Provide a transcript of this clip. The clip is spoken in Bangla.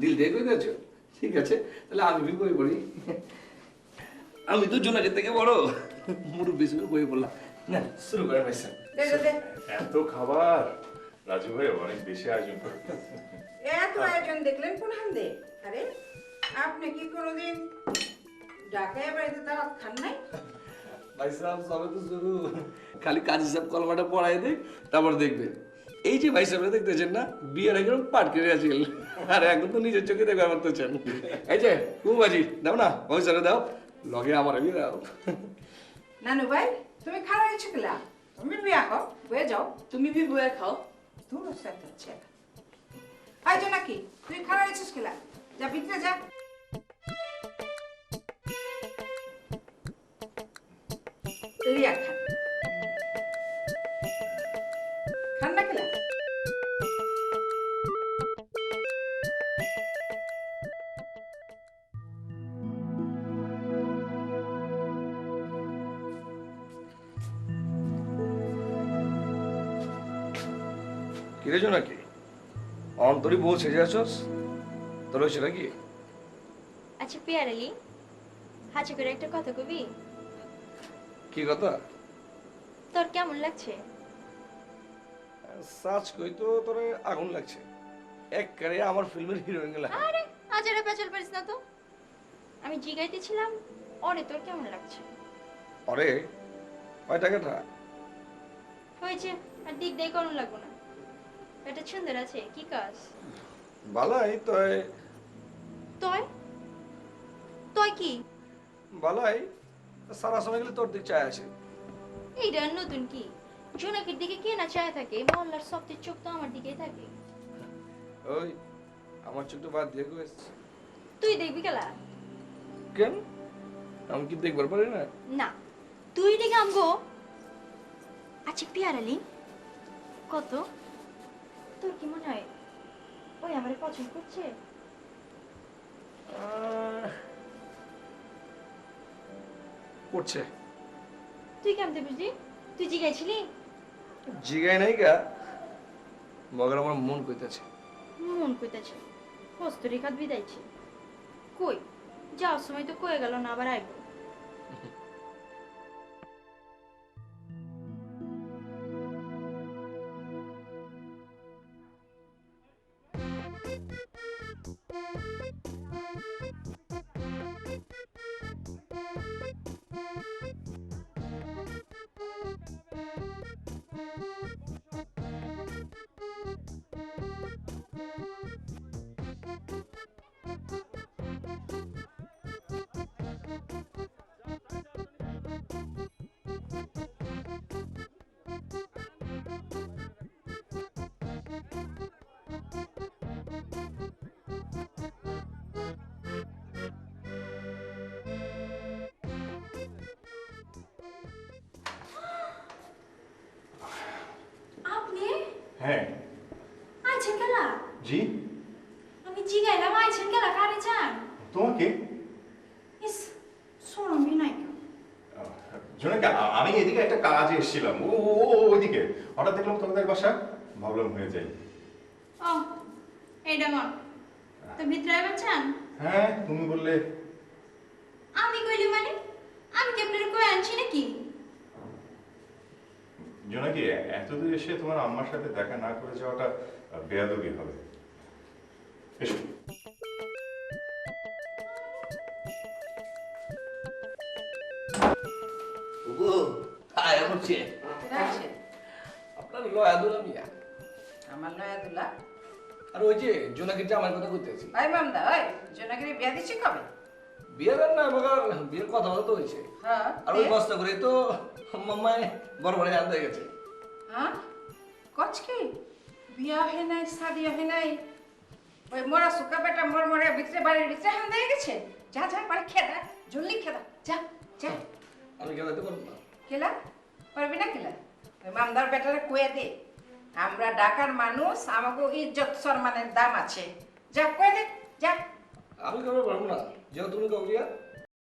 দিল দিয়ে করে দিয়েছো? ঠিক আছে, তাহলে আমি বই পড়ি। আমি তো জোনাকের থেকে বড়, মুরব্বী হিসেবে বই পড়লাম। না, শুরু করে ভাইসা। এত খাবার রাজু ভাই অনেক বেশি আয়োজন করে। এত আয়োজন দেখলেন কোন হান্দে? আরে আপনি কি কোনোদিন ঢাকায় বাড়িতে দাওয়াত খান নাই? ভাই সাহেব সবে তো শুরু, খালি কাজী সাহেব কলমাটা পড়াই দেখ, তারপর দেখবেন। এই যে ভাই সাহেবরা দেখতেছেন না, বিয়ের একদম পাট করে আসিল, আর এখন তো নিজের চোখে দেখে পারতেছেন। এই যে কুমাজি দাও না, ওই সারে দাও, লগে আমার বিয়ে দাও। নানু ভাই তুমি খাওয়া গেছো কিলা? তুমি বিয়া খাও, বয়ে যাও। তুমি ভি বয়ে খাও। তোর সাথে হচ্ছে আজ নাকি তুই খাওয়া গেছিস কিলা? যা ভিতরে যা। রিয়া খান খান না কিলা? কিরে জোনাকি, অন্তরি বউ সেজে আছস, তোর হয়েছে নাকি? আচ্ছা পিয়ার আলী, হাঁচি করে একটা কথা কবি? কি কথা? তোর কেমন লাগছে? সাজ কই তো তোরে আগুন লাগছে, একবারে আমার ফিল্মের হিরোইন গেলা। আরে আজারে পেঁচাল পারিস না তো। আমি জিগাইতেছিলাম ওরে তোর কেমন লাগছে। অরে কয় টাকাটা? হয়েছে, আর দিক দেয় করুন লাগবো না। এটা সুন্দর আছে, কি কাজ? বালাই তয়। তয় তয় কি? বালাই, সারা সময় গেলে তোর দিক চায় আসে। এইটা নতুন কি? জোনাকির দিকে কে না চায় থাকে? মহল্লার সবটির চোখ তো আমার দিকেই থাকে। ওই আমার চোখটা বাদ দিয়ে গেছ। তুই দেখবি খেলা? কেন, আমি কি দেখবার পারি না? না, তুই দেখে আমগো। আচ্ছা পিয়ার আলী, কত তোর কি মনে হয় ওই আমারে পছন্দ করছে? করছে। তুই কেমতে বুঝলি? তুই জিগাইছিলি? জিগাই নাই গা, মগর আমার মন কইতাছে। মন কইতাছে হস্তরেখাত বিদাইছে। কই যাওয়ার সময় তো কয়ে গেল না, আবার আইব। আপনি হ্যাঁ আইছেন কেলা? জি। আমি জিগাইলাম আইছেন কেলা, কারে চান? তোমাকে ইস শুনবি নাই কেউ। জোনাকি, আমি এদিকে একটা কাজে এসেছিলাম, ও ওইদিকে হঠাৎ দেখলাম তোমাদের বাসা, ভাবলাম হয়ে যাই। ও এইটা মন তো ভিতরে আইবার চান? হ্যাঁ তুমি বললে। আমি কইলি মানে? আমি কি আপনার কই আনছি নাকি? জোনাকি, এত দূর এসে তোমার আম্মার সাথে দেখা না করে যাওয়াটা বেয়াদবি হবে। এসো। ওগো আয় হচ্ছে রাখছে আপনার লয়া দুলা মিয়া। আমার নয়াদুল্লাহ। আর ওই যে জোনাকির জামার কথা কইতেছি। ভাই মামদা ওই জোনাগিরি বিয়া দিচ্ছি কবে? বিয়ের আর না মগার বিয়ের কথা তো হয়েছে। হ্যাঁ আর ওই কষ্ট করে তো মাম্মায় বড় বড় আনতে গেছে। হ্যাঁ কচ কি বিয়া হে নাই শাদিয়া হে নাই, ওই মোরা সুকা বেটা মোর মোরে ভিতরে বাড়ির ভিতরে হান দিয়ে গেছে। যা যা পারে খেদা জলদি খেদা যা যা। আমি গেলাতে পারবো না। কেলা পারবি না কেলা? ওই মামদার বেটারে কয়ে দে আমরা ঢাকার মানুষ, আমাকে ইজ্জত সম্মানের দাম আছে। যা কয়ে দে যা। আমি কেন পারবো না, যেহেতু তুমি কাউকে